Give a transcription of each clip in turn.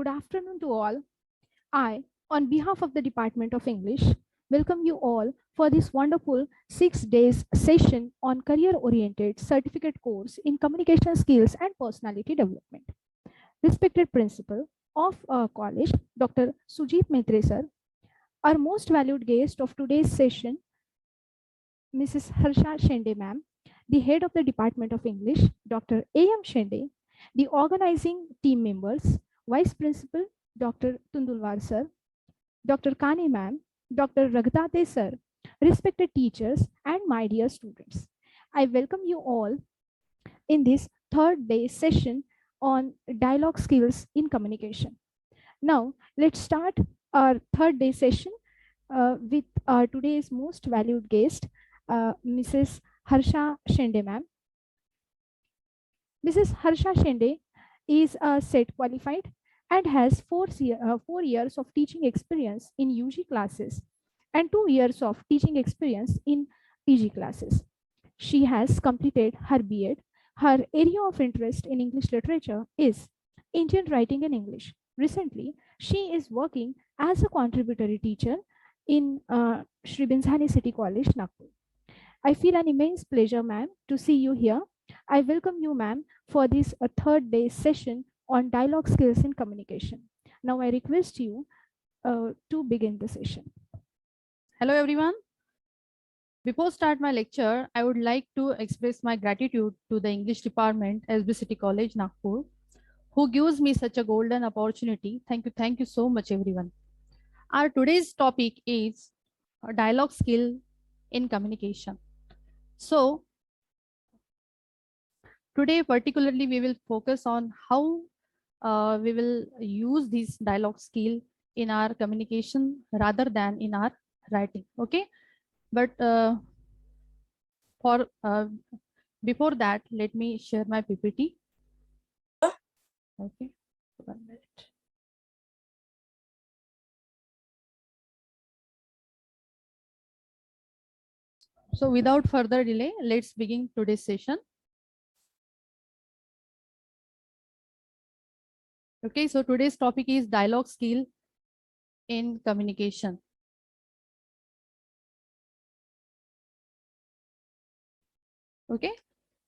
Good afternoon to all. I, on behalf of the Department of English, welcome you all for this wonderful 6 days session on career-oriented certificate course in communication skills and personality development. Respected principal of our college, Dr. Sujit Maitre sir, our most valued guest of today's session, Mrs. Harsha Shende ma'am, the head of the Department of English, Dr. A.M. Shende, the organizing team members, Vice Principal, Dr. Tundulwar sir, Dr. Kane ma'am, Dr. Raghutate sir, respected teachers, and my dear students. I welcome you all in this third day session on dialogue skills in communication. Now, let's start our third day session with our today's most valued guest, Mrs. Harsha Shende ma'am. Mrs. Harsha Shende is a SET qualified and has 4 years of teaching experience in UG classes and 2 years of teaching experience in PG classes. She has completed her B.Ed. Her area of interest in English literature is Indian writing in English. Recently, she is working as a contributory teacher in Shri Binzhani City College, Nagpur. I feel an immense pleasure, ma'am, to see you here. I welcome you, ma'am, for this third day session on dialogue skills in communication. Now, I request you to begin the session. Hello everyone. Before start my lecture, I would like to express my gratitude to the English department, SB City College, Nagpur, who gives me such a golden opportunity. Thank you so much everyone. Our today's topic is a dialogue skill in communication. So today particularly we will focus on how we will use this dialogue skill in our communication rather than in our writing. Okay, but for before that, let me share my PPT. Okay, 1 minute. So without further delay, let's begin today's session. Okay, so today's topic is dialogue skill in communication. Okay,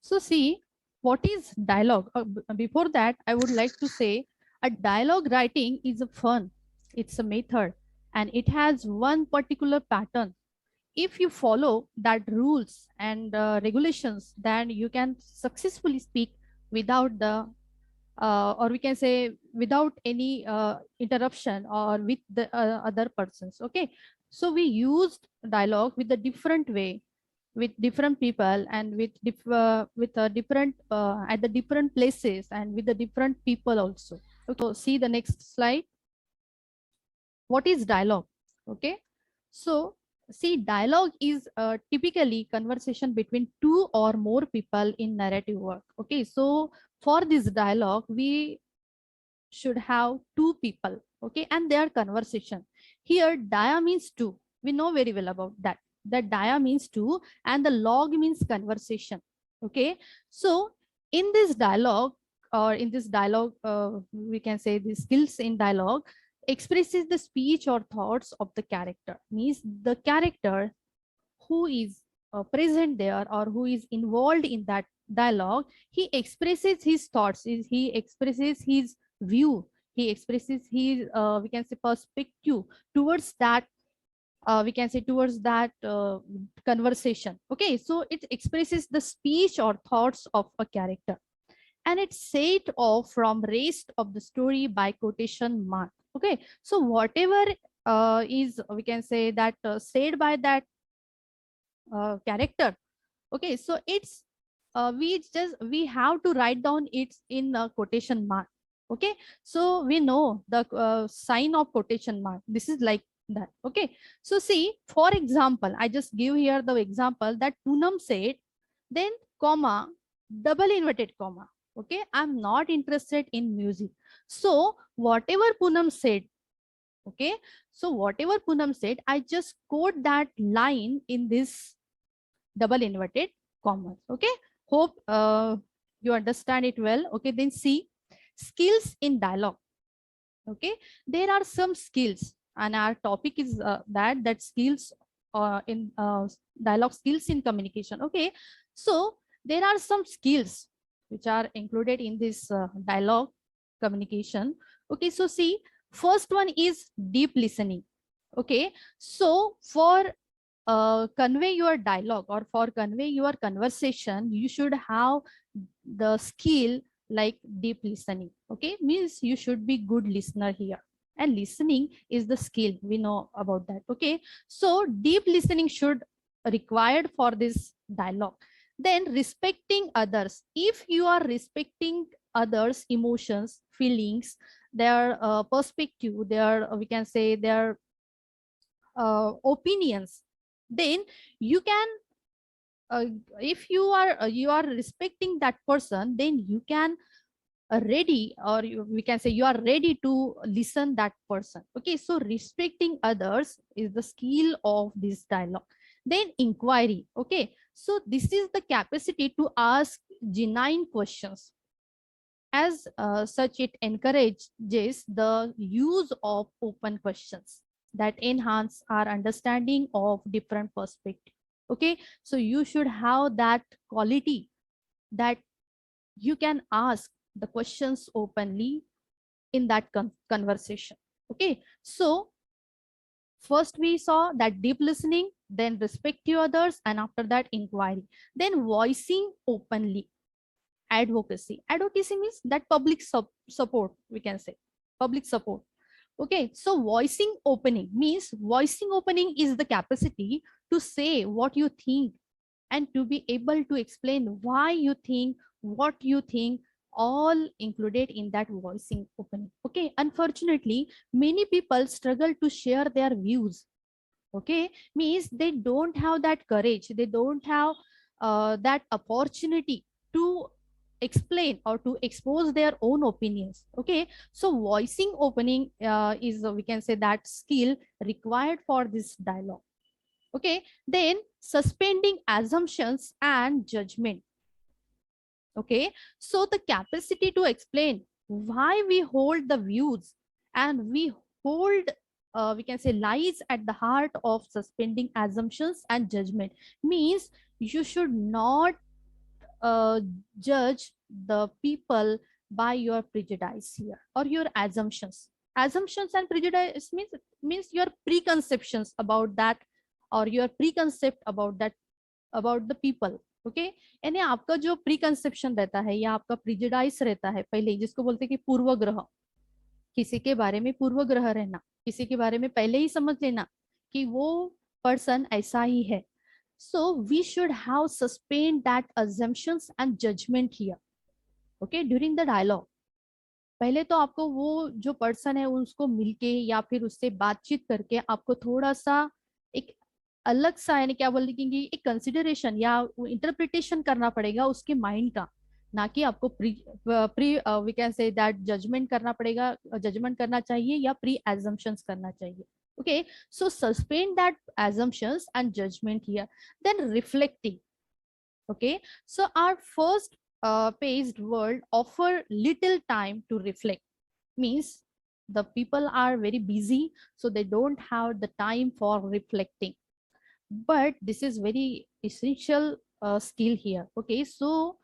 so see, what is dialogue? Before that, I would like to say a dialogue writing is a fun. It's a method and it has one particular pattern. If you follow that rules and regulations, then you can successfully speak without the or we can say without any interruption or with the other persons. Okay, so we used dialogue with a different way with different people and with a different at the different places and with the different people also. Okay, so see the next slide. What is dialogue? Okay, so see, dialogue is typically conversation between two or more people in narrative work. Okay, so for this dialogue we should have two people, okay, and their conversation. Here dia means two, we know very well about that. The dia means two and the log means conversation. Okay, so in this dialogue or in this dialogue we can say the skills in dialogue expresses the speech or thoughts of the character, means the character who is present there or who is involved in that dialogue, he expresses his thoughts, he expresses his view, he expresses his we can say perspective towards that we can say towards that conversation. Okay, so it expresses the speech or thoughts of a character and it's set off from rest of the story by quotation mark. Okay, so whatever is we can say that said by that character. Okay, so it's we have to write down it in a quotation mark. Okay, so we know the sign of quotation mark, this is like that. Okay, so see, for example, I just give here the example that Poonam said, then comma, double inverted comma. Okay, I'm not interested in music. So whatever Poonam said, okay, so whatever Poonam said, I just quote that line in this double inverted commas. Okay, hope you understand it well. Okay, then see, skills in dialogue. Okay, there are some skills, and our topic is that skills in dialogue skills in communication. Okay, so there are some skills which are included in this dialogue communication. Okay, so see, first one is deep listening. Okay, so for convey your dialogue or for convey your conversation, you should have the skill like deep listening. Okay, means you should be good listener here, and listening is the skill, we know about that. Okay, so deep listening should required for this dialogue. Then respecting others, if you are respecting others emotions, feelings, their perspective, their we can say their opinions, then you can uh, if you are respecting that person, then you can ready, or we can say you are ready to listen that person. Okay, so respecting others is the skill of this dialogue. Then inquiry. Okay, so this is the capacity to ask genuine questions. As such, it encourages the use of open questions that enhance our understanding of different perspectives. Okay, so you should have that quality that you can ask the questions openly in that conversation. Okay, so first we saw that deep listening, then respect to others, and after that inquiry, then voicing openly. Advocacy means that public support, we can say public support. Okay, so voicing opening is the capacity to say what you think and to be able to explain why you think what you think, all included in that voicing opening. Okay, unfortunately many people struggle to share their views. Okay, means they don't have that courage, they don't have that opportunity to explain or to expose their own opinions. Okay, so voicing opening is we can say that skill required for this dialogue. Okay, then suspending assumptions and judgment. Okay, so the capacity to explain why we hold the views, and we hold we can say lies at the heart of suspending assumptions and judgment, means you should not uh, judge the people by your prejudice here or your assumptions and prejudice means your preconceptions about that, or your preconcept about the people. Okay, यानी आपका जो pre conception रहता है या आपका prejudice रहता है, पहले जिसको बोलते हैं कि पूर्वग्रह, किसी के बारे में पूर्वग्रह रहना, किसी के बारे में पहले ही समझ लेना कि वो पर्सन ऐसा ही है. So we should have suspend that assumptions and judgement here. Okay, during the dialogue पहले तो आपको वो जो पर्सन है उसको मिलके या फिर उससे बातचीत करके आपको थोड़ा सा एक अलग सा, यानी क्या बोलते हैं कि एक कंसिडरेशन या इंटरप्रिटेशन करना पड़ेगा उसके माइंड का, ना कि आपको pre pre we can say that judgement करना पड़ेगा, जजमेंट करना चाहिए या प्री एजम्पशंस करना चाहिए. Okay, so suspend that assumptions and judgment here. Then reflecting. Okay, so our first paged world offer little time to reflect, means the people are very busy, so they don't have the time for reflecting. But this is very essential skill here. Okay, so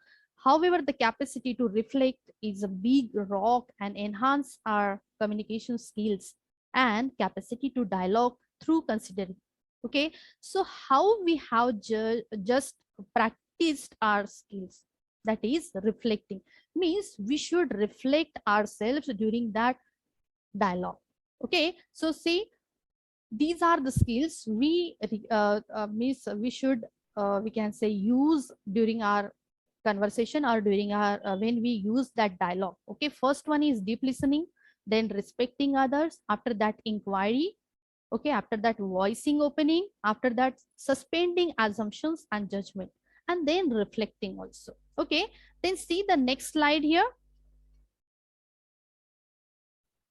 however the capacity to reflect is a big rock and enhance our communication skills and capacity to dialogue through considering. Okay, so how we have just practiced our skills, that is reflecting, means we should reflect ourselves during that dialogue. Okay, so see, these are the skills we means we should we can say use during our conversation or during our when we use that dialogue. Okay, first one is deep listening, then respecting others, after that inquiry, okay, after that voicing opening, after that suspending assumptions and judgment, and then reflecting also. Okay, then see the next slide here.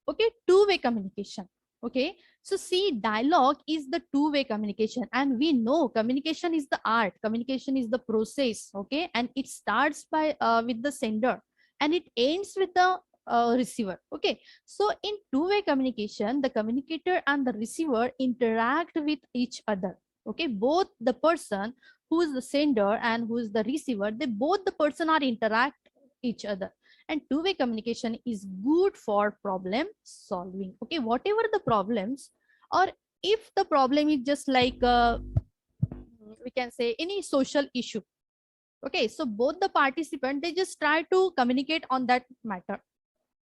Okay, two-way communication. Okay, so see, dialogue is the two-way communication, and we know communication is the art, communication is the process. Okay, and it starts by with the sender and it ends with the receiver. Okay, so in two-way communication, the communicator and the receiver interact with each other. Okay, both the person who is the sender and who is the receiver, they both the person are interact each other. And two-way communication is good for problem solving. Okay, whatever the problems, or if the problem is just like we can say any social issue. Okay, so both the participant, they just try to communicate on that matter.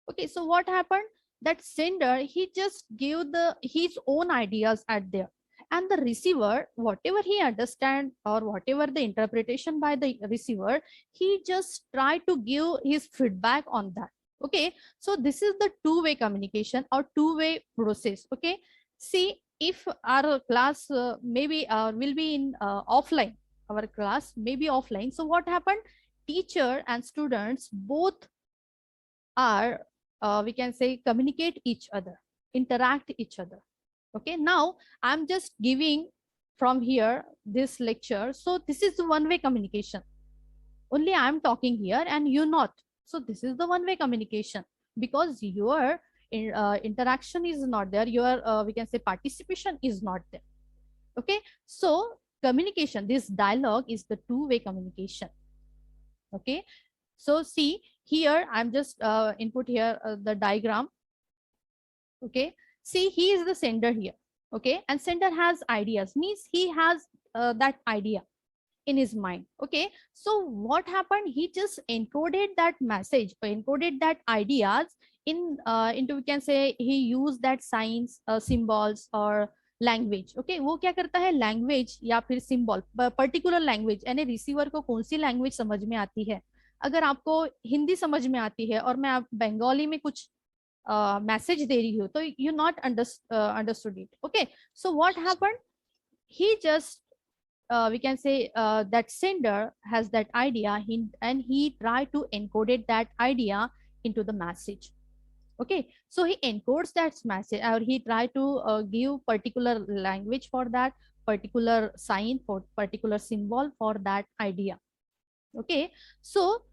Okay, so what happened, that sender, he just gave the his own ideas at there, and the receiver, whatever he understand or whatever the interpretation by the receiver, he just try to give his feedback on that. Okay, so this is the two-way communication or two-way process. Okay, see, if our class maybe will be in offline, our class may be offline, so what happened, teacher and students both are we can say communicate each other, interact each other. Okay, now I'm just giving from here this lecture, so this is the one way communication, only I'm talking here and you not. So this is the one way communication, because your interaction is not there, your we can say participation is not there. Okay, so communication, this dialogue is the two-way communication. Okay, so see here, I'm just input here the diagram. Okay, see, he is the sender here. Okay, and sender has ideas, means he has that idea in his mind. Okay, so what happened, he just encoded that message or encoded that ideas in into, we can say, he used that signs, symbols or language. Okay, वो क्या करता है, language या फिर symbol, particular language, यानी receiver को कौन सी language समझ में आती है. अगर आपको हिंदी समझ में आती है और मैं आप बंगाली में कुछ मैसेज दे रही हूँ, तो you not understood it. Okay, so what happened, he just we can say that sender has that idea, and he tried to encode that idea into the message. Okay, so he encodes that message, or he tried to give particular language for that, particular sign for particular symbol for that idea. Okay, so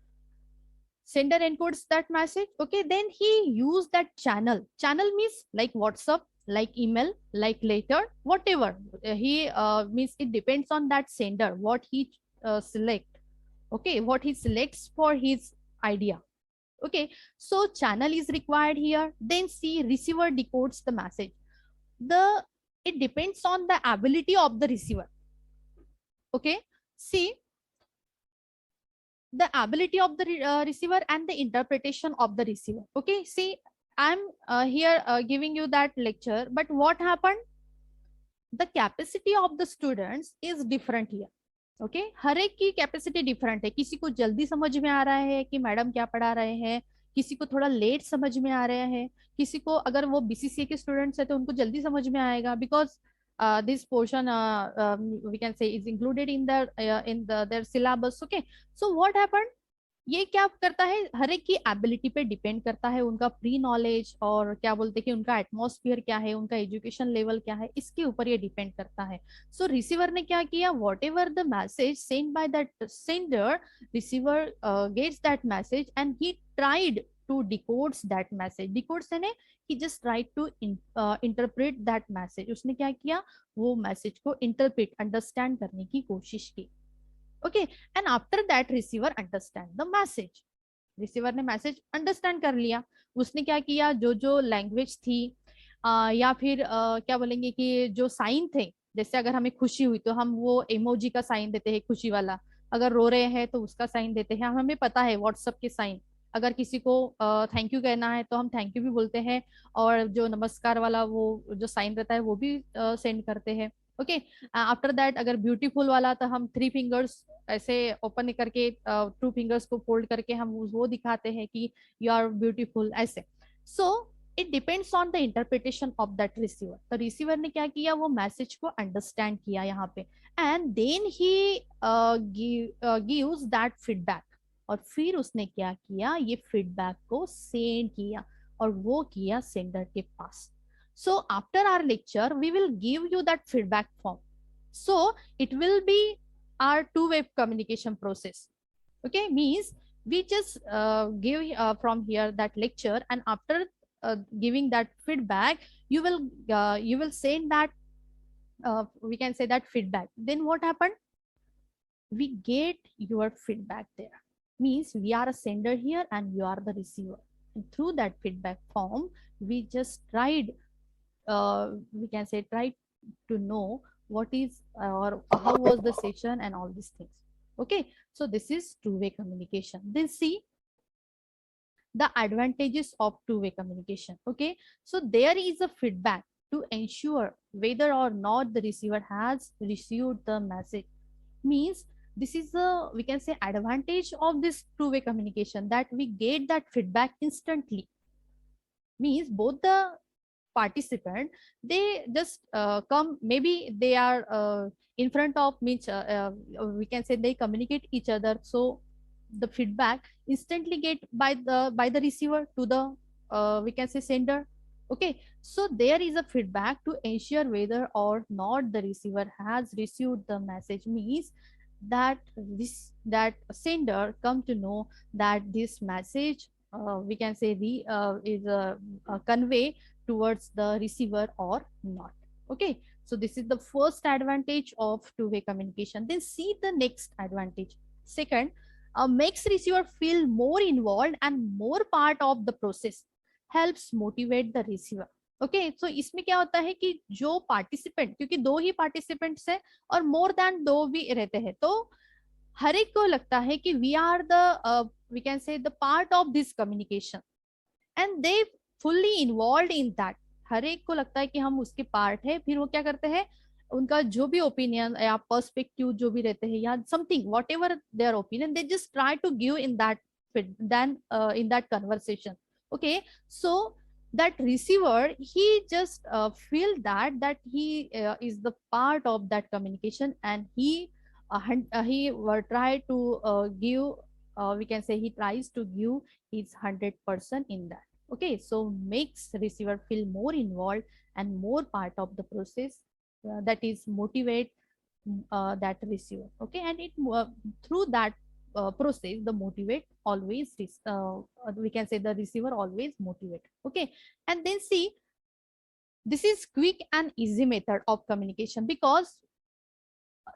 sender encodes that message. Okay, then he used that channel means like WhatsApp, like email, like letter, whatever. He means it depends on that sender what he select. Okay, what he selects for his idea. Okay, so channel is required here. Then see, receiver decodes the message. It depends on the ability of the receiver. Okay, see, the ability of the receiver and the interpretation of the receiver. Okay, see, I'm here giving you that lecture, but what happened, the capacity of the students is different here. Okay, हर एक की capacity different है. किसी को जल्दी समझ में आ रहा है कि मैडम क्या पढ़ा रहे हैं, किसी को थोड़ा लेट समझ में आ रहा है, किसी को, अगर वो बीसीसीए के स्टूडेंट्स है तो उनको जल्दी समझ में आएगा, because this portion we can say is included in their syllabus. Okay, so what happened, ये क्या करता है, हर एक की एबिलिटी पे डिपेंड करता है, उनका प्री नॉलेज और क्या बोलते हैं कि उनका एटमॉस्फेयर क्या है, उनका एजुकेशन लेवल क्या है, इसके ऊपर ये डिपेंड करता है. सो रिसीवर ने क्या किया, whatever the message send by that sender, receiver gets that message and he tried to decodes that message. Decodes यानी he just tried to interpret that message. उसने क्या किया, वो मैसेज को इंटरप्रेट, अंडरस्टैंड करने की कोशिश की. Okay, and after that receiver understand the message. Receiver ने मैसेज अंडरस्टैंड कर लिया. उसने क्या किया, जो जो लैंग्वेज थी या फिर क्या बोलेंगे कि जो साइन थे, जैसे अगर हमें खुशी हुई तो हम वो इमोजी का साइन देते हैं, खुशी वाला. अगर रो रहे हैं तो उसका साइन देते हैं. हमें पता है व्हाट्सएप के साइन. अगर किसी को थैंक यू कहना है तो हम थैंक यू भी बोलते हैं, और जो नमस्कार वाला वो जो साइन रहता है वो भी सेंड करते हैं. ओके, आफ्टर दैट अगर ब्यूटीफुल वाला, तो हम 3 फिंगर्स ऐसे ओपन करके 2 फिंगर्स को फोल्ड करके हम वो दिखाते हैं कि यू आर ब्यूटीफुल, ऐसे. So it depends on the interpretation of that receiver. तो रिसीवर ने क्या किया, वो मैसेज को अंडरस्टैंड किया यहाँ पे, and then he gives that feedback. और फिर उसने क्या किया, ये फीडबैक को सेंड किया, और वो किया सेंडर के पास. So after our lecture, we will give you that feedback form. So it will be our two-way communication process. Okay, means we just give from here that lecture, and after giving that feedback, you will send that we can say that feedback. Then what happened? We get your feedback there. Means we are a sender here and you are the receiver. And through that feedback form, we just tried, we can say, try to know what is or how was the session and all these things. Okay, so this is two-way communication. Then see the advantages of two-way communication. Okay, so there is a feedback to ensure whether or not the receiver has received the message. Means this is a, we can say, advantage of this two-way communication, that we get that feedback instantly. Means both the participant, they just come, maybe they are in front of me, we can say they communicate each other, so the feedback instantly get by the receiver to the we can say sender. Okay, so there is a feedback to ensure whether or not the receiver has received the message. Means that that sender come to know that this message we can say is a convey towards the receiver or not. Okay, so this is the first advantage of two-way communication. Then see the next advantage. Second, makes receiver feel more involved and more part of the process, helps motivate the receiver. Okay, so इसमें क्या होता है कि जो participant, क्योंकि दो ही participants है और मोर देन दो भी रहते हैं, तो हर एक को लगता है कि we are the we can say the part of this communication, and they fully involve in that. हर एक को लगता है कि हम उसके पार्ट है। फिर वो क्या करते हैं, उनका जो भी ओपिनियन या पर्सपेक्टिव जो भी रहते हैं या something whatever their opinion, they just try to give in that then in that conversation. Okay, so that receiver, he just feel that he is the part of that communication, and he try to give we can say he tries to give his 100% in that. Okay, so makes receiver feel more involved and more part of the process, that is motivate that receiver. Okay, and it through that process the motivate always we can say the receiver always motivate. Okay, and then see, this is quick and easy method of communication, because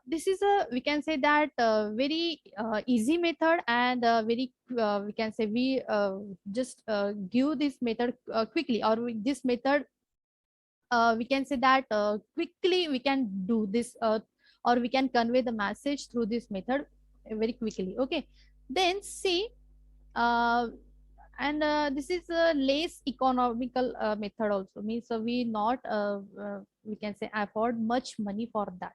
this is a, we can say that very easy method, and very we can say we just give this method quickly, or this method we can say that quickly we can do this, or we can convey the message through this method very quickly. Okay, then see, uh, and this is a less economical method also. Means we not we can say afford much money for that.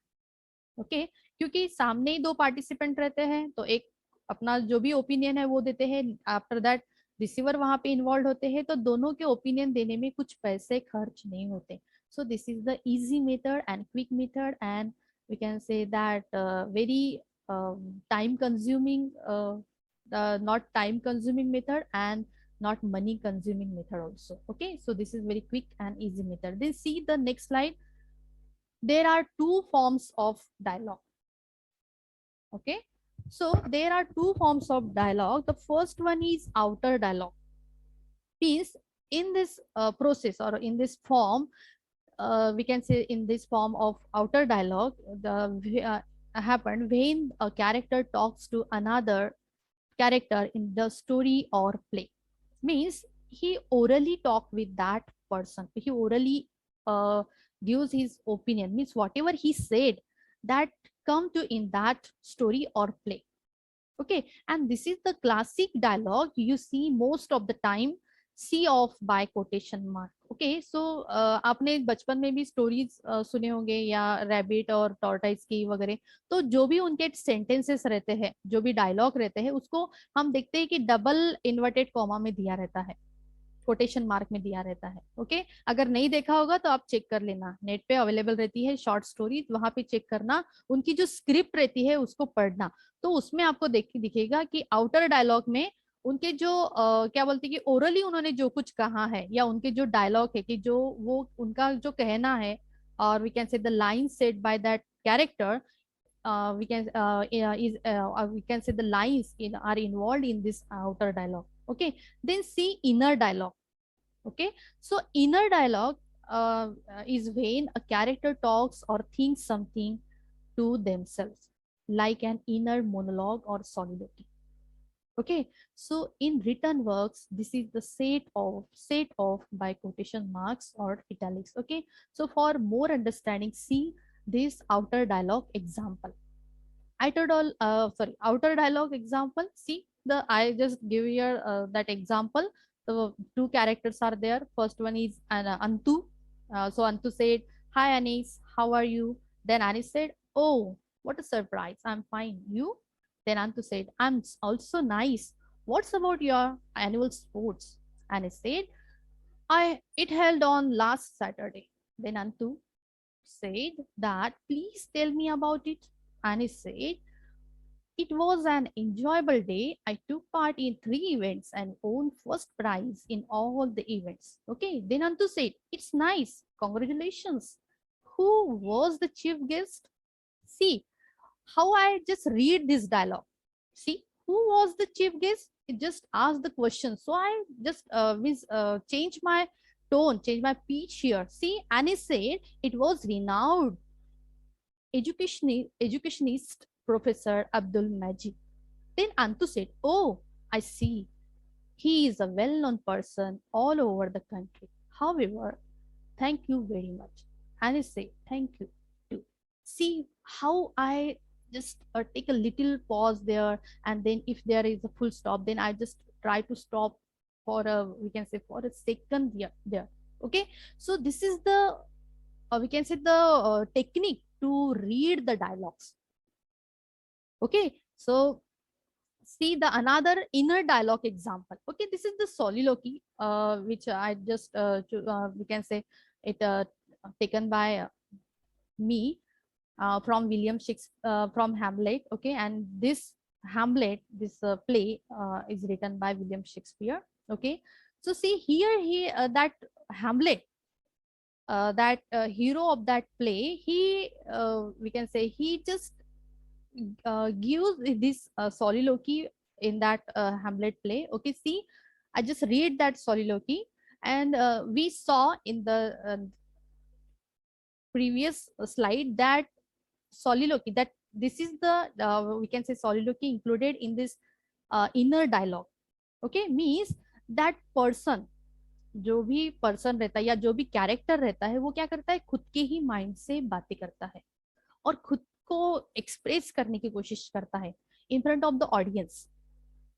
Okay, क्योंकि सामने ही दो participant रहते हैं, तो एक अपना जो भी ओपिनियन है वो देते हैं, आफ्टर दैट रिसीवर वहां पे इन्वॉल्व होते हैं, तो दोनों के ओपिनियन देने में कुछ पैसे खर्च नहीं होते. So this is the easy method and quick method, and we can say that very time consuming not time consuming method, and not money consuming method also. Okay, so this is very quick and easy method. Then see the next slide. There are two forms of dialogue. Okay, so there are two forms of dialogue. The first one is outer dialogue. Means in this process, or in this form, we can say in this form of outer dialogue, the happen when a character talks to another character in the story or play. Means he orally talk with that person, he orally gives his opinion. Means whatever he said, that come to in that story or play. Okay, and this is the classic dialogue you see most of the time, see off by quotation mark. Okay, so आपने बचपन में भी stories सुने होंगे, या rabbit और tortoise की वगैरह, तो जो भी उनके सेंटेंसेस रहते हैं, जो भी डायलॉग रहते हैं, उसको हम देखते हैं कि डबल इन्वर्टेड कॉमा में दिया रहता है, कोटेशन मार्क में दिया रहता है. ओके, अगर नहीं देखा होगा तो आप चेक कर लेना, नेट पे अवेलेबल रहती है शॉर्ट स्टोरी, वहां पे चेक करना, उनकी जो स्क्रिप्ट रहती है उसको पढ़ना, तो उसमें आपको दिखेगा कि आउटर डायलॉग में उनके जो क्या बोलते हैं कि ओरली उन्होंने जो कुछ कहा है, या उनके जो डायलॉग है कि जो वो उनका जो कहना है, और we can say the line said by that character, we can say the lines are involved in this outer dialogue. Okay, then see inner dialogue. Okay, so inner dialogue is when a character talks or thinks something to themselves, like an inner monologue or soliloquy. Okay, so in written works, this is the set of by quotation marks or italics. Okay, so for more understanding, see this outer dialogue example. Outer dialogue example. See the I just give here that example. The two characters are there. First one is Antu. So Antu said, "Hi Anis, how are you?" Then Anis said, "Oh, what a surprise! I'm fine. You?" Then Antu said, "I'm also nice. What's about your annual sports?" Anis said, "I it held on last Saturday." Then Antu said that, "Please tell me about it." Anis said, "It was an enjoyable day. I took part in 3 events and won first prize in all the events." Okay, then Antu said, "It's nice. Congratulations." Who was the chief guest? See how I just read this dialogue. See who was the chief guest? It just asked the question. So I just change my tone, change my pitch here. See, Annie said it was renowned educationist Professor Abdul Majid. Then Antu said, "Oh, I see. He is a well known person all over the country. However, thank you very much." And I say, "Thank you too." See how I just take a little pause there, and then if there is a full stop, then I just try to stop for a, we can say, for a second there. Okay, so this is the we can say the technique to read the dialogues. Okay, so see the another inner dialogue example. Okay, this is the soliloquy which I just we can say it taken by me from William Shakespeare, from Hamlet. Okay, and this Hamlet, this play is written by William Shakespeare. Okay, so see here he that Hamlet, that hero of that play, he we can say he just gives this soliloquy in that Hamlet play. Okay, see, I just read that soliloquy, and we saw in the previous slide that soliloquy, that this is the we can say soliloquy included in this inner dialogue. Okay, means that person, जो भी person रहता है या जो भी character रहता है, वो क्या करता है, खुद के ही माइंड से बातें करता है और खुद को एक्सप्रेस करने की कोशिश करता है in front of the audience.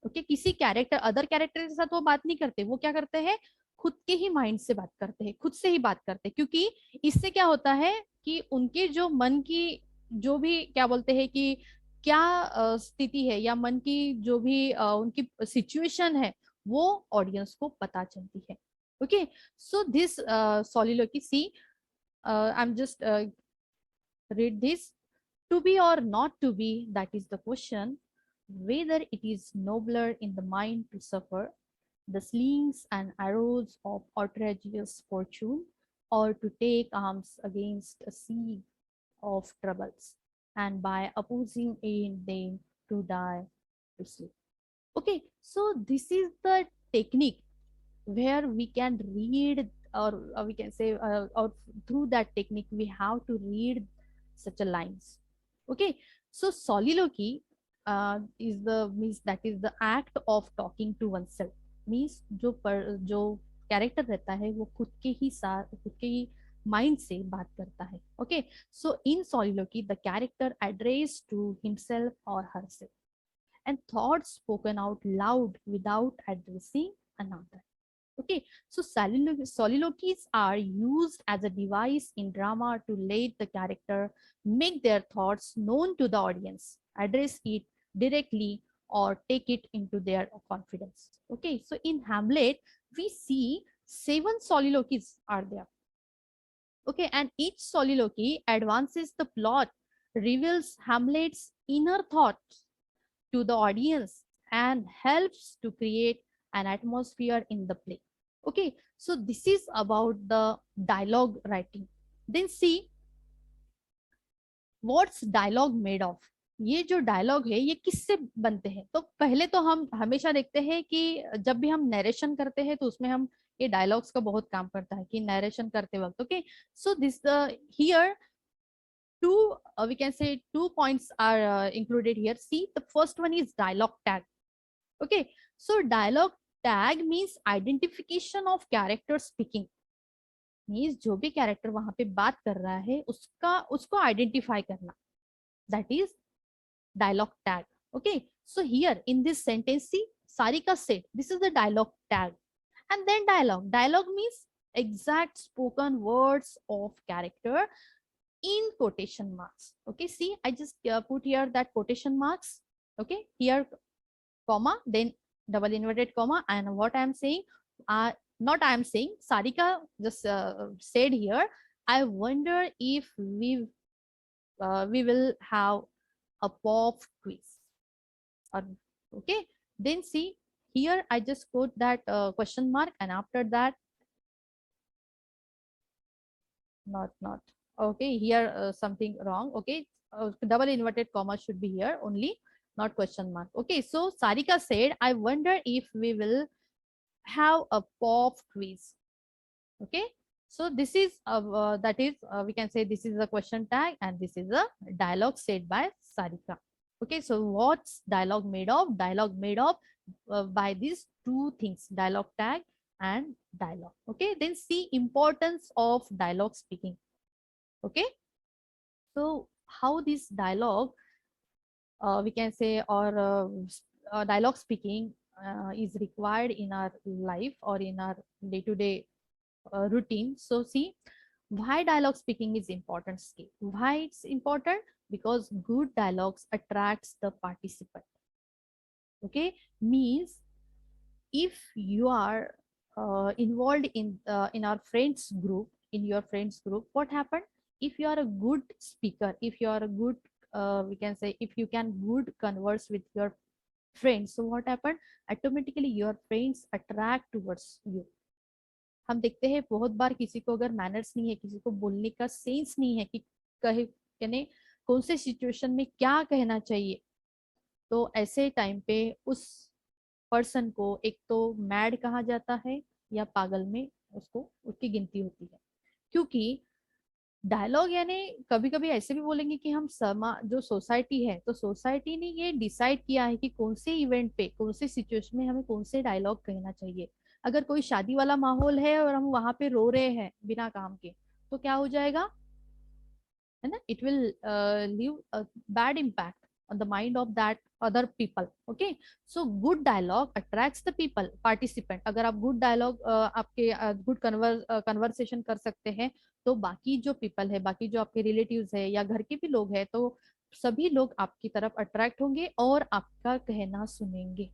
Okay, किसी कैरेक्टर, अदर कैरेक्टर के साथ वो बात नहीं करते, वो क्या करते हैं, खुद के ही माइंड से बात करते हैं, खुद से ही बात करते हैं. क्योंकि इससे क्या होता है कि उनके जो मन की, जो भी क्या बोलते हैं कि क्या स्थिति है, या मन की जो भी उनकी सिचुएशन है, वो ऑडियंस को पता चलती है. Okay, so this soliloquy, see, I'm just read this. To be or not to be, that is the question. Whether it is nobler in the mind to suffer the slings and arrows of outrageous fortune, or to take arms against a sea of troubles, and by opposing in them to die to sleep. Okay, so this is the technique where we can read, or we can say or through that technique we have to read such a lines. Okay, so soliloquy is the means that is the act of talking to oneself. Means जो character रहता है वो खुद के ही साथ, खुद के ही mind से बात करता है. Okay, so in soliloquy the character addressed to himself or herself, and thoughts spoken out loud without addressing another. Okay, so soliloquies are used as a device in drama to let the character make their thoughts known to the audience, address it directly, or take it into their confidence. Okay, so in Hamlet, we see 7 soliloquies are there. Okay, and each soliloquy advances the plot, reveals Hamlet's inner thoughts to the audience, and helps to create an atmosphere in the play. Okay, so this is about the dialogue writing. Then see, what's dialogue made of, ये जो dialogue है ये किससे बनते हैं। तो पहले तो हम हमेशा देखते हैं कि जब भी हम नरेशन करते हैं तो उसमें हम ये डायलॉग्स का बहुत काम करता है कि नरेशन करते वक्त। Okay, so this here two we can say 2 points are included here. See, the first one is dialogue tag. Okay, so dialogue tag means identification of character speaking, means जो भी कैरेक्टर वहां पे बात कर रहा है उसका उसको आइडेंटिफाई करना, that is dialogue tag. Okay, so here in this sentence, see, Sarika said, this is the dialogue tag. And then dialogue means exact spoken words of character in quotation marks. Okay, see, I just put here that quotation marks. Okay, here comma, then double inverted comma, and what I am saying, not I am saying, Sarika just said here, I wonder if we will have a pop quiz. Or okay, then see, here I just put that question mark, and after that, not okay, here something wrong. Okay, double inverted comma should be here only, not question mark. Okay, so Sarika said, I wonder if we will have a pop quiz. Okay, so this is that is we can say this is a question tag, and this is a dialogue said by Sarika. Okay, so what's dialogue made of? Dialogue made of by these two things, dialogue tag and dialogue. Okay, then see importance of dialogue speaking. Okay, so how this dialogue we can say, or dialogue speaking is required in our life or in our day-to-day routine. So see, why dialogue speaking is important skill, why it's important, because good dialogues attracts the participant. Okay, means if you are involved in our friends group, in your friends group, what happened, if you are a good speaker, if you are a good we can say, if you can good converse with your friends, so what happened, automatically your friends attract towards you. हम देखते हैं बहुत बार किसी को अगर manners नहीं है, किसी को बोलने का सेंस नहीं है कि कहे कहने कौन से सिचुएशन में क्या कहना चाहिए, तो ऐसे टाइम पे उस पर्सन को एक तो मैड कहा जाता है या पागल में उसको उसकी गिनती होती है। क्योंकि डायलॉग यानी कभी कभी ऐसे भी बोलेंगे कि हम जो सोसाइटी है, तो सोसाइटी ने ये डिसाइड किया है कि कौन से इवेंट पे, कौन से सिचुएशन में हमें कौन से डायलॉग कहना चाहिए। अगर कोई शादी वाला माहौल है और हम वहां पे रो रहे हैं बिना काम के, तो क्या हो जाएगा, है ना, it will leave a bad impact on the mind of that other people. Okay, so good dialogue attracts the people participant. अगर आप good dialogue आपके good conversation कर सकते हैं, तो बाकी जो people है, बाकी जो आपके relatives है या घर के भी लोग हैं, तो सभी लोग आपकी तरफ अट्रैक्ट होंगे और आपका कहना सुनेंगे।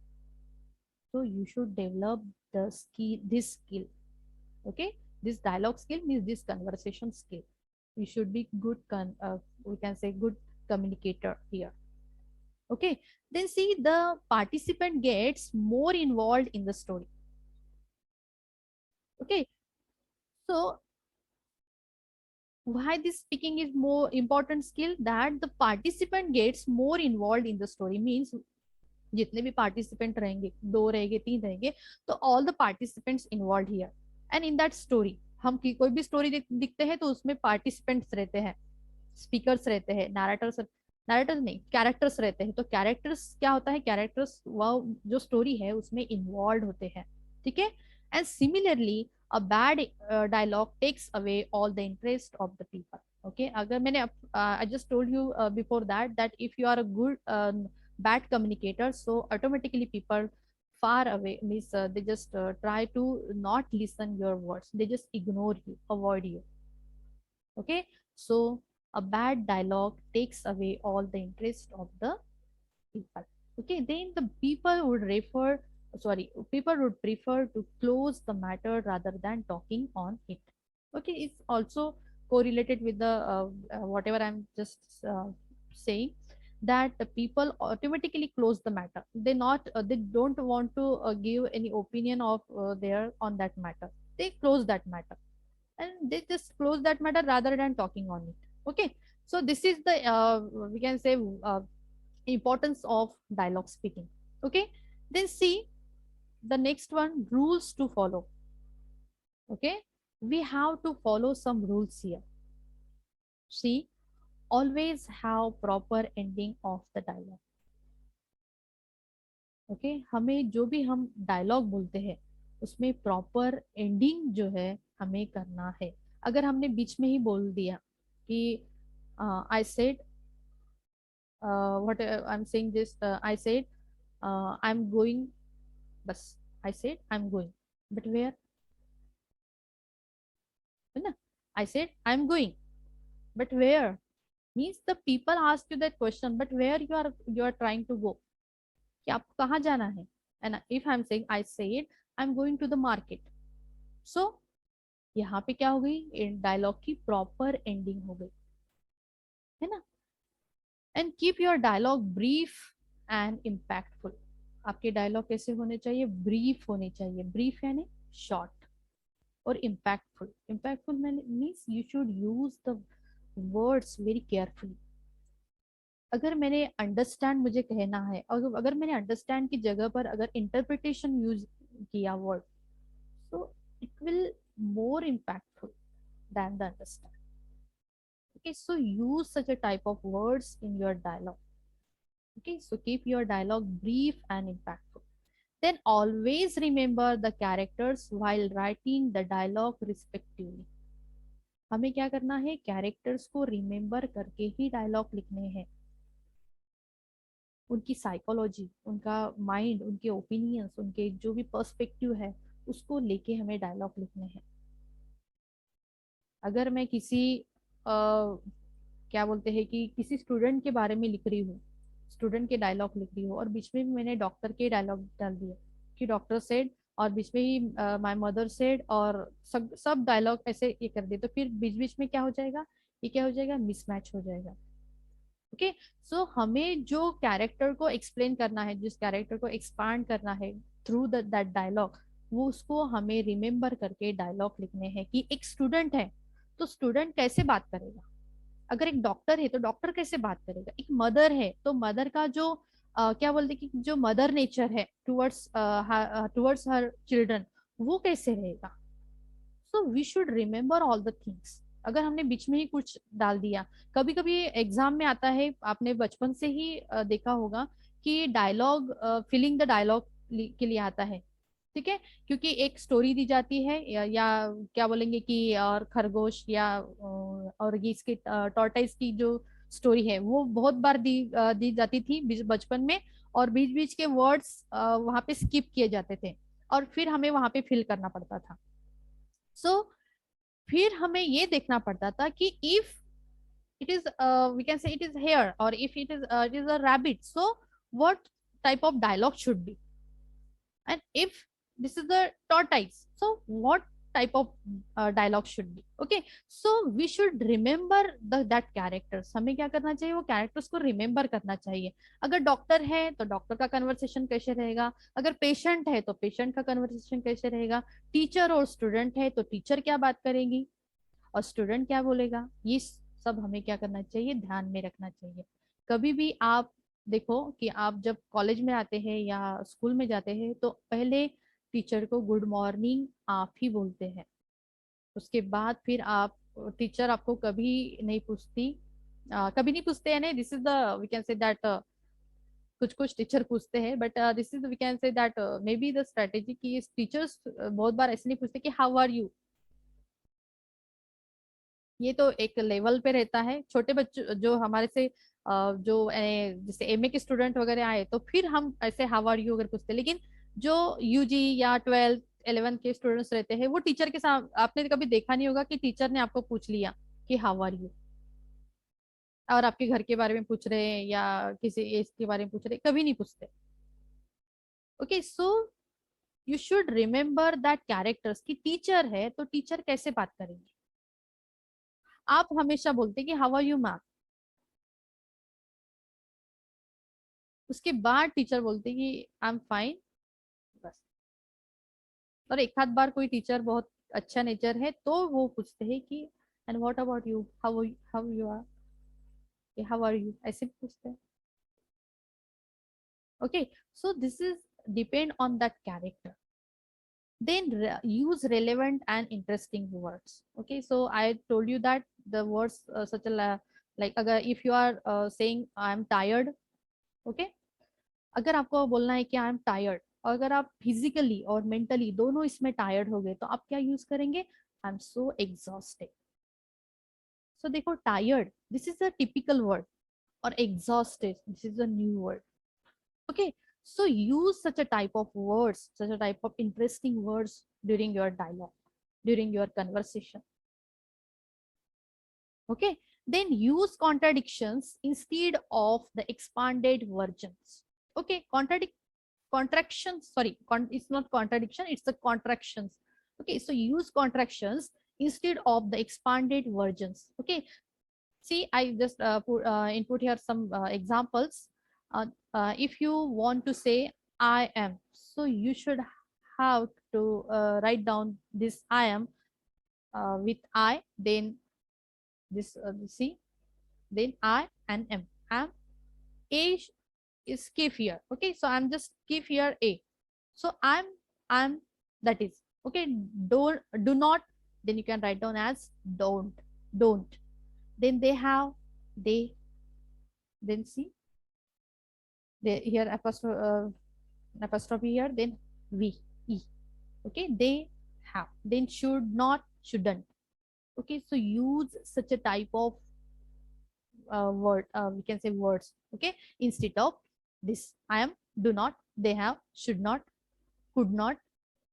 So you should develop the skill, this skill. Okay, this dialogue skill means this conversation skill. You should be good we can say good communicator here. Okay, then see, the participant gets more involved in the story. Okay, so why this speaking is more important skill, that the participant gets more involved in the story, means जितने भी participant रहेंगे, 2 रहेंगे, 3 रहेंगे, तो all the participants involve here and in that story. हम की कोई भी स्टोरी दिखते हैं तो उसमें पार्टिसिपेंट्स रहते हैं, स्पीकर्स रहते हैं, नैरेटर्स, नैरेटर्स नहीं, कैरेक्टर्स रहते हैं। तो कैरेक्टर्स क्या होता है, कैरेक्टर्स वह जो स्टोरी है उसमें इन्वॉल्व होते हैं। ठीक है, and similarly a bad dialogue takes away all the interest of the people. Okay, अगर मैंने I just told you before that if you are a good bad communicator, so automatically people far away, means they just try to not listen your words, they just ignore you, avoid you. Okay, so a bad dialogue takes away all the interest of the people. Okay, then the people would refer, sorry, people would prefer to close the matter rather than talking on it. Okay, it's also correlated with the whatever I'm just saying, that the people automatically close the matter, they don't want to give any opinion of their on that matter, they close that matter, and they just close that matter rather than talking on it. Okay, So this is the we can say importance of dialogue speaking. Okay, then see the next one, rules to follow. Okay, we have to follow some rules here. See, always have proper ending of the dialogue. Okay, हमें जो भी हम dialogue बोलते हैं उसमें proper ending जो है हमें करना है. अगर हमने बीच में ही बोल दिया कि I said what I am saying this, I said I am going, बस I said I am going, but where, है ना, I said I am going but where, means the people ask you that question but where you are trying to go, कि आपको कहाँ जाना है. And if I am saying I said I am going to the market, so यहाँ पे क्या हो गई, डायलॉग की प्रॉपर एंडिंग हो गई, है ना. And keep your dialogue brief and impactful. आपके डायलॉग कैसे होने चाहिए, ब्रीफ होने चाहिए. ब्रीफ यानी शॉर्ट, और impactful. Impactful means you should use the words very carefully. अगर मैंने अंडरस्टैंड मुझे कहना है, और अगर मैंने अंडरस्टैंड की जगह पर अगर इंटरप्रिटेशन यूज किया word, so it will more impactful than the understand. Okay, so use such a type of words in your dialogue. Okay, so keep your dialogue brief and impactful. Then always remember the characters while writing the dialogue respectively. हमें क्या करना है, characters को remember करके ही dialogue लिखने हैं. उनकी psychology, उनका माइंड, उनके ओपिनियंस, उनके जो भी पर्सपेक्टिव है उसको लेके हमें डायलॉग लिखने हैं. अगर मैं किसी क्या बोलते हैं कि किसी स्टूडेंट के बारे में लिख रही हूँ, स्टूडेंट के डायलॉग लिख रही हूँ, और बीच में मैंने डॉक्टर के डायलॉग डाल दिए कि डॉक्टर सेड, और बीच में ही माय मदर सेड, और सब सब डायलॉग ऐसे ये कर दिए, तो फिर बीच बीच में क्या हो जाएगा, ये क्या हो जाएगा, मिसमैच हो जाएगा. ओके, सो हमें जो कैरेक्टर को एक्सप्लेन करना है, जिस कैरेक्टर को एक्सपांड करना है थ्रू दैट डायलॉग, वो उसको हमें रिमेम्बर करके डायलॉग लिखने हैं. कि एक स्टूडेंट है तो स्टूडेंट कैसे बात करेगा, अगर एक डॉक्टर है तो डॉक्टर कैसे बात करेगा, एक मदर है तो मदर का जो क्या बोलते कि जो मदर नेचर है टुवर्ड्स हर चिल्ड्रन, वो कैसे रहेगा. So we should remember all the things. अगर हमने बीच में ही कुछ डाल दिया, कभी कभी एग्जाम में आता है, आपने बचपन से ही देखा होगा कि डायलॉग, फिलिंग द डायलॉग के लिए आता है. ठीक है, क्योंकि एक स्टोरी दी जाती है, या क्या बोलेंगे कि और खरगोश या और ये इसकी टॉर्टाइस की जो स्टोरी है वो बहुत बार दी जाती थी बचपन में, और बीच बीच के वर्ड्स वहां पे स्किप किए जाते थे, और फिर हमें वहां पे फिल करना पड़ता था. सो फिर हमें ये देखना पड़ता था कि if it is we can say it is hare, or if it is a rabbit, so what type of dialogue should be, and if this is the tortoise, so what type of dialogue should be. Okay, so we should remember that characters. हमें क्या करना चाहिए, वो characters को remember करना चाहिए. अगर doctor है तो डॉक्टर का कन्वर्सेशन कैसे रहेगा, अगर पेशेंट है तो पेशेंट का कन्वर्सेशन कैसे रहेगा, टीचर और स्टूडेंट है तो टीचर क्या बात करेगी और स्टूडेंट क्या बोलेगा, ये सब हमें क्या करना चाहिए, ध्यान में रखना चाहिए. कभी भी आप देखो कि आप जब कॉलेज में आते हैं या स्कूल में जाते हैं तो पहले टीचर को गुड मॉर्निंग आप ही बोलते हैं. उसके बाद फिर आप, टीचर आपको कभी नहीं पूछती, कभी नहीं पूछते हैं, नहीं, this is the we can say that कुछ कुछ टीचर पूछते हैं, but this is we can say that maybe the strategy की टीचर्स बहुत बार ऐसे नहीं पूछते कि हाउ आर यू. ये तो एक लेवल पे रहता है. छोटे बच्चों जो हमारे से जो जैसे एमए के स्टूडेंट वगैरह आए तो फिर हम ऐसे हाउ आर यू अगर पूछते हैं, लेकिन जो यूजी या 12th 11th के स्टूडेंट्स रहते हैं वो टीचर के साथ, आपने कभी देखा नहीं होगा कि टीचर ने आपको पूछ लिया कि हाउ आर यू, और आपके घर के बारे में पूछ रहे हैं या किसी एज के बारे में पूछ रहे हैं, कभी नहीं पूछते. Okay, so you should remember that characters. की टीचर है तो टीचर कैसे बात करेंगे, आप हमेशा बोलते कि हाउ आर यू मैम, उसके बाद टीचर बोलते कि आई एम फाइन, बस. और एक आध बार कोई टीचर बहुत अच्छा नेचर है तो वो पूछते हैं कि and what about you, how how you are. how are you, ऐसे पूछते हैं. Okay, so this is depend on that character. Then use relevant and interesting words. Okay, so I told you that the words such a like अगर if you are saying I am tired, okay, अगर आपको बोलना है कि I am tired, और अगर आप physically और मेंटली दोनों इसमें टायर्ड हो गए तो आप क्या यूज करेंगे, I am so exhausted. So देखो tired this is a typical word, और exhausted this is a new word. Okay, so use such a type of words, such a type of interesting words during your dialogue, during your conversation. Okay, then use contradictions instead of the expanded versions. Okay, contractions, sorry, it's not contradiction, it's the contractions. Okay, so use contractions instead of the expanded versions. Okay, see I just input here some examples. If you want to say I am, so you should have to write down this I am with I, then this see, then I and M. Am A is keep here. Okay, so I'm just keep here A. So I'm that is okay. Don't, do not, then you can write down as don't. Then they have, they, then see, they here apostrophe here, then we, e. Okay, they have, then should not, shouldn't. Okay, so use such a type of word, we can say words, okay, instead of this I am, do not, they have, should not, could not,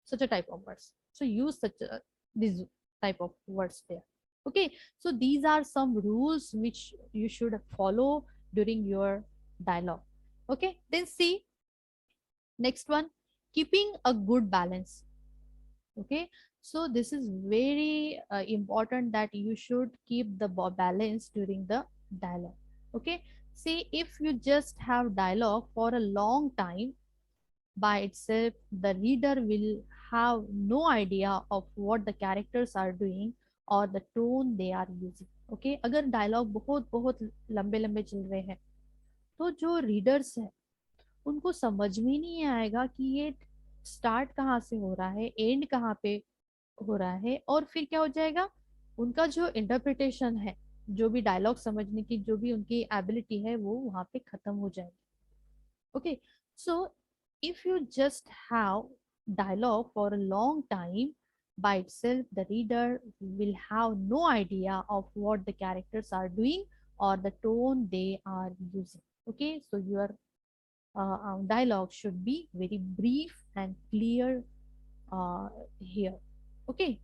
such a type of words. So use such a this type of words there. Okay, so these are some rules which you should follow during your dialogue. Okay, then see next one, keeping a good balance. Okay, so this is very important that you should keep the balance during the dialogue. Okay, see if you just have dialogue for a long time by itself, the reader will have no idea of what the characters are doing or the tone they are using. Okay, अगर dialogue बहुत बहुत लंबे लंबे चल रहे हैं तो जो रीडर्स है उनको समझ में नहीं आएगा कि ये स्टार्ट कहाँ से हो रहा है, एंड कहाँ पे हो रहा है, और फिर क्या हो जाएगा, उनका जो इंटरप्रिटेशन है, जो भी डायलॉग समझने की जो भी उनकी एबिलिटी है वो वहां पे खत्म हो जाएगी. Okay, so if you just have dialogue for a long time by itself, the reader will have no idea of what the characters are doing or the tone they are using. Okay, so your dialogue should be very brief and clear here. Okay,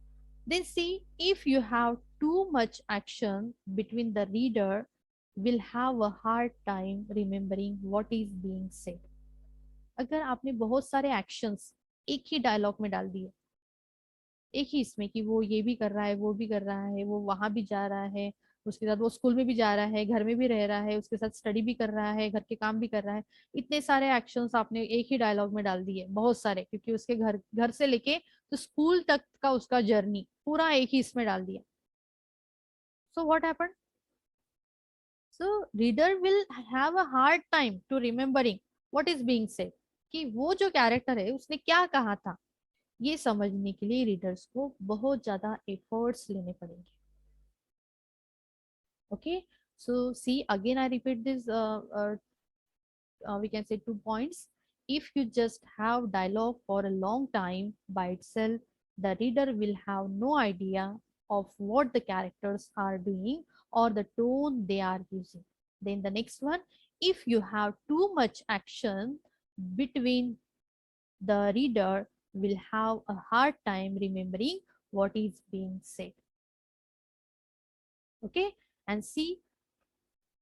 then see if you have too much action between, the reader will have a hard time remembering what is being said. अगर आपने बहुत सारे actions एक ही dialogue में डाल दिए, एक ही इसमें कि वो ये भी कर रहा है, वो भी कर रहा है, वो वहां भी जा रहा है, उसके साथ वो स्कूल में भी जा रहा है, घर में भी रह रहा है, उसके साथ स्टडी भी कर रहा है, घर के काम भी कर रहा है, इतने सारे एक्शंस आपने एक ही डायलॉग में डाल दिए, बहुत सारे, क्योंकि उसके घर घर से लेके तो स्कूल तक का उसका जर्नी पूरा एक ही इसमें डाल दिया. So what happened, so reader will have a hard time to remembering what is being said, कि वो जो कैरेक्टर है उसने क्या कहा था. ये समझने के लिए रीडर्स को बहुत ज्यादा एफर्ट्स लेने पड़ेंगे. Okay, so see again I repeat this, we can say 2 points. If you just have dialogue for a long time by itself, the reader will have no idea of what the characters are doing or the tone they are using. Then the next one, if you have too much action between, the reader will have a hard time remembering what is being said. Okay, and see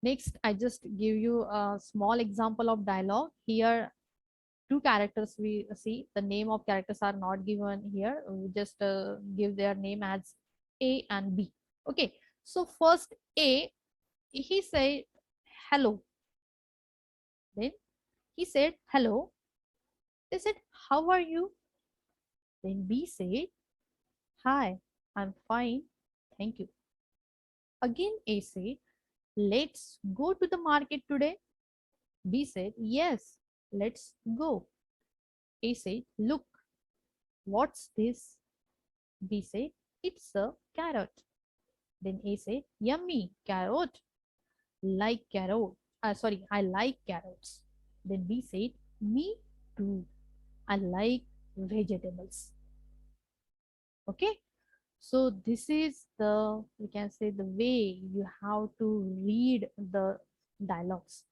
next, I just give you a small example of dialogue. Here, two characters we see. The name of characters are not given here. We just give their name as A and B. Okay. So first A, he said hello. Then he said hello. They said, how are you? Then B said, hi, I'm fine. Thank you. Again A said, let's go to the market today. B said, yes, let's go. A said, look, what's this? B said, it's a carrot. Then A said, yummy, carrot. Like carrot. Sorry, I like carrots. Then B said, me too. I like vegetables. Okay. So this is the, we can say, the way you have to read the dialogues.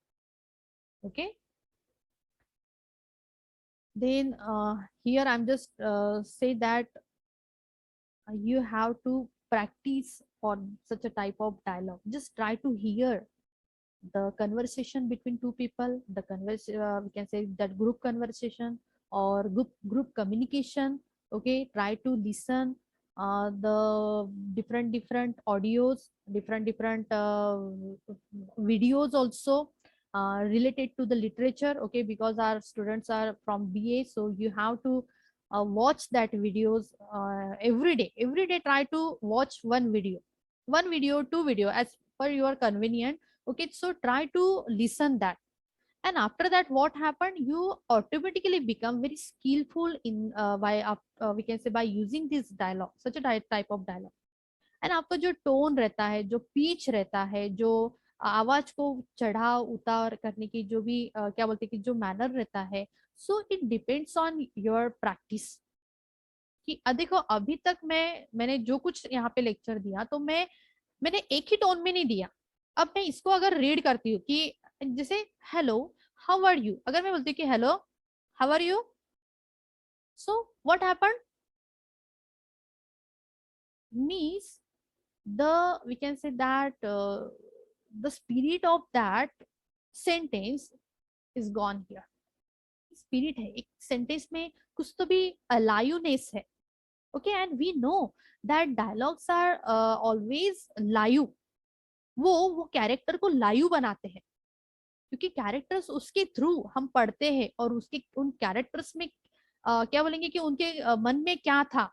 Okay. Then here I'm just say that you have to practice for such a type of dialogue. Just try to hear the conversation between two people, the we can say that group conversation or group communication. Okay, try to listen the different audios, different videos also related to the literature. Okay, because our students are from BA, so you have to watch that videos every day. Try to watch one video, two video, as per your convenient. Okay, so try to listen that, and after that what happened, you automatically become very skillful in we can say by using this dialogue, such a type of dialogue. And आपका जो tone रहता है, जो peach रहता है, जो आवाज को चढ़ा उतार करने की जो भी क्या बोलते हैं कि जो मैनर रहता है, so it depends on your practice. कि देखो अभी तक मैंने जो कुछ यहाँ पे लेक्चर दिया तो मैंने एक ही टोन में नहीं दिया। अब मैं इसको अगर रीड करती हूँ कि जैसे हेलो हाउ आर यू, अगर मैं बोलती हूँ कि hello how are you, so what happened means the we can say that the spirit of that sentence is gone here। Spirit है एक सेंटेंस में, कुछ तो भी लायूनेस है। Okay, and we know that dialogues are always lively. वो character को lively बनाते हैं, क्योंकि कैरेक्टर्स उसके थ्रू हम पढ़ते हैं और उसके उन कैरेक्टर्स में क्या बोलेंगे कि उनके मन में क्या था,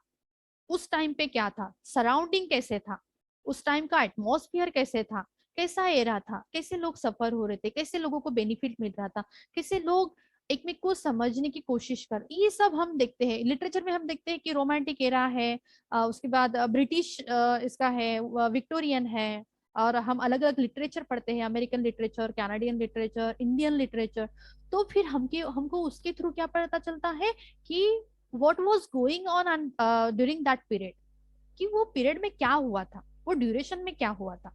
उस टाइम पे क्या था, सराउंडिंग कैसे था, उस टाइम का एटमॉस्फेयर कैसे था, कैसा एरा था, कैसे लोग सफर हो रहे थे, कैसे लोगों को बेनिफिट मिल रहा था, कैसे लोग एक में को समझने की कोशिश कर, ये सब हम देखते हैं। लिटरेचर में हम देखते हैं कि रोमांटिक एरा है, उसके बाद ब्रिटिश इसका है, विक्टोरियन है, और हम अलग अलग लिटरेचर पढ़ते हैं, American literature, Canadian literature, Indian literature. तो फिर हमको उसके थ्रू क्या पता चलता है कि what was going on during that period, कि वो पीरियड में क्या हुआ था, वो ड्यूरेशन में क्या हुआ था।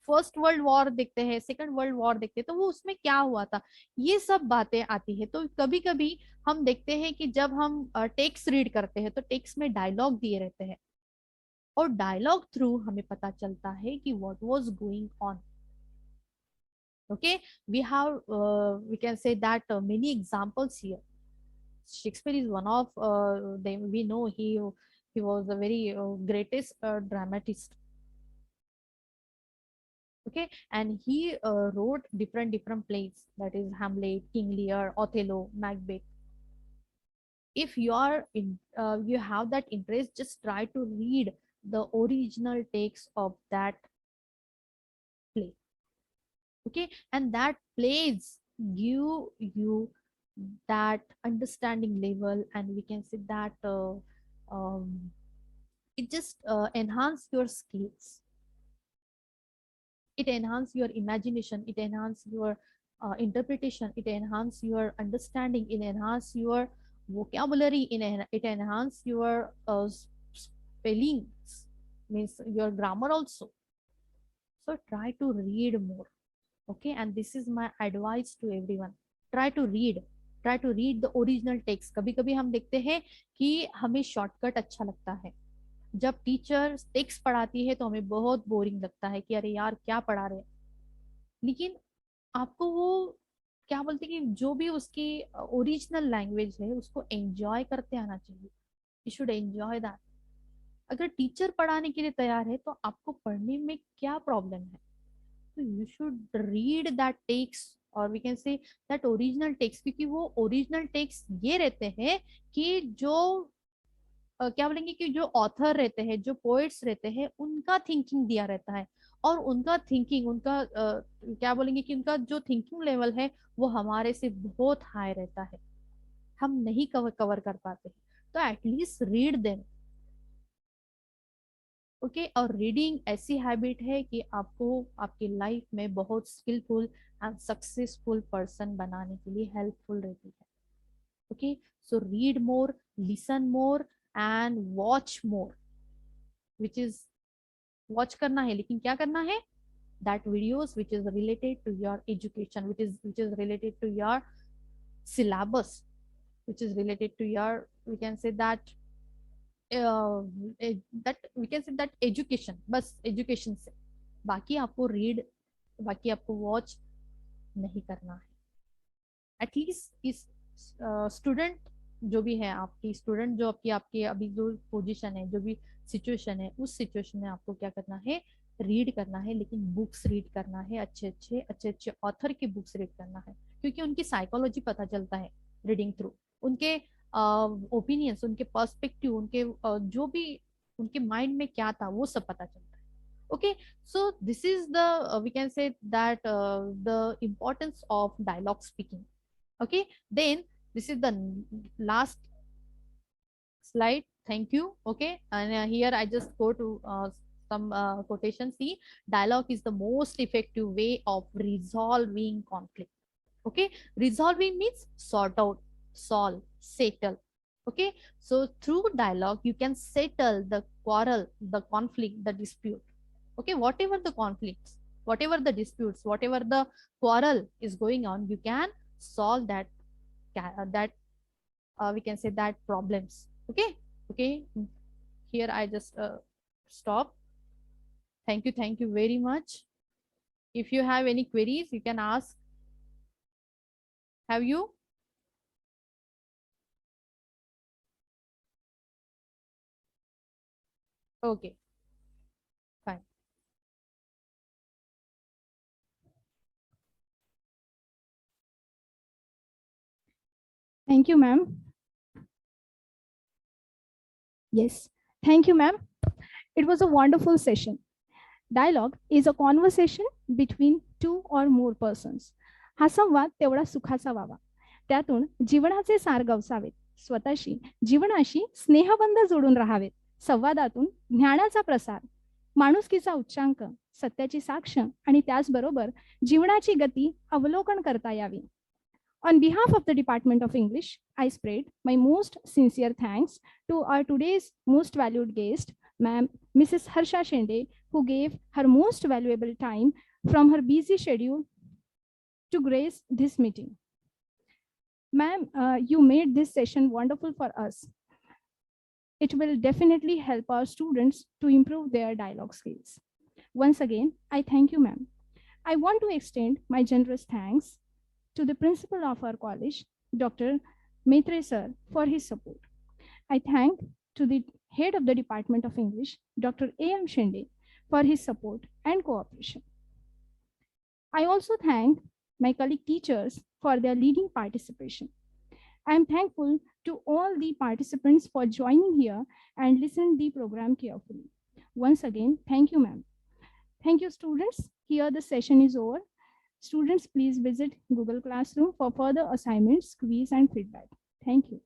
फर्स्ट वर्ल्ड वॉर देखते हैं, सेकंड वर्ल्ड वॉर देखते हैं, तो वो उसमें क्या हुआ था, ये सब बातें आती है। तो कभी कभी हम देखते हैं कि जब हम टेक्स्ट रीड करते हैं तो टेक्स्ट में डायलॉग दिए रहते हैं, और डायलॉग थ्रू हमें पता चलता है कि what was going on. okay, we have we can say that many examples here। Shakespeare is one of them। We know he was a very greatest dramatist। Okay, and he wrote different plays, that is Hamlet, King Lear, Othello, Macbeth। If you are in you have that interest, just try to read the original text of that play। Okay, and that plays give you that understanding level, and we can say that um, it just enhance your skills, it enhance your imagination, it enhance your interpretation, it enhance your understanding, it enhance your vocabulary, it enhance your spellings, means your grammar also। So try to read more। okay, and this is my advice to everyone। try to read try to read the original text। कभी कभी हम देखते हैं कि हमें shortcut अच्छा लगता है, जब टीचर टेक्स्ट पढ़ाती है तो हमें बहुत बोरिंग लगता है कि अरे यार क्या पढ़ा रहे हैं, लेकिन आपको वो क्या बोलते हैं कि जो भी उसकी ओरिजिनल लैंग्वेज है उसको एंजॉय करते आना चाहिए। You should enjoy that. अगर टीचर पढ़ाने के लिए तैयार है तो आपको पढ़ने में क्या प्रॉब्लम है। तो you should read that text, और we can say that original text, क्योंकि वो ओरिजिनल टेक्स्ट ये रहते हैं कि जो क्या बोलेंगे कि जो ऑथर रहते हैं, जो पोएट्स रहते हैं, उनका थिंकिंग दिया रहता है, और उनका थिंकिंग, उनका क्या बोलेंगे कि उनका जो थिंकिंग लेवल है वो हमारे से बहुत हाई रहता है, हम नहीं कवर कर पाते। तो एटलीस्ट रीड देम। ओके, और रीडिंग ऐसी हैबिट है कि आपको आपकी लाइफ में बहुत स्किलफुल एंड सक्सेसफुल पर्सन बनाने के लिए हेल्पफुल रहती है। Okay, so read more, listen more and watch more, which is watch करना है, लेकिन क्या करना है, that videos which is related to your education, which is related to your syllabus, which is related to your, we can say that that we can say that education, बस education से, बाकी आपको रीड, बाकी आपको watch नहीं करना है। At least इस स्टूडेंट जो भी है, आपकी स्टूडेंट जो आपकी आपकी अभी जो पोजीशन है, जो भी सिचुएशन है, उस सिचुएशन में आपको क्या करना है, रीड करना है, लेकिन बुक्स रीड करना है, अच्छे अच्छे ऑथर की बुक्स रीड करना है, क्योंकि उनकी साइकोलॉजी पता चलता है रीडिंग थ्रू, उनके ओपिनियंस, उनके पर्सपेक्टिव, उनके जो भी उनके माइंड में क्या था वो सब पता चलता है। Okay, so this is the we can say that the importance of dialogue speaking. Okay, then this is the last slide. Thank you. Okay, and here I just go to some quotation. See, dialogue is the most effective way of resolving conflict. Okay, resolving means sort out, solve, settle. Okay, so through dialogue you can settle the quarrel, the conflict, the dispute. Okay, whatever the conflicts, whatever the disputes, whatever the quarrel is going on, you can solve that we can say that problems. Okay, okay, here I just stop. Thank you very much. If you have any queries you can ask. Have you? Okay, fine. Thank you, ma'am. Yes, thank you, ma'am. It was a wonderful session. Dialogue is a conversation between two or more persons. हा संवाद तेवढा सुखाचा व्हावा, त्यातून जीवनाचे सार गवसावेत, स्वतःशी जीवनाशी स्नेहबंध जोडून राहावेत, संवादातून ज्ञानाचा प्रसार, माणुसकीचा उच्चांक, सत्याची साक्ष आणि त्याचबरोबर जीवनाची गती अवलोकन करता यावी. On behalf of the Department of English, I spread my most sincere thanks to our today's most valued guest, Ma'am Mrs. Harsha Shende, who gave her most valuable time from her busy schedule to grace this meeting. Ma'am, you made this session wonderful for us. It will definitely help our students to improve their dialogue skills. Once again, I thank you, ma'am. I want to extend my generous thanks to the principal of our college, Dr. Maitre sir, for his support. I thank to the head of the Department of English, Dr. A.M. Shinde, for his support and cooperation. I also thank my colleague teachers for their leading participation. I am thankful to all the participants for joining here and listening the program carefully. Once again, thank you, ma'am. Thank you, students. Here the session is over. Students, please visit Google Classroom for further assignments, quiz, and feedback. Thank you.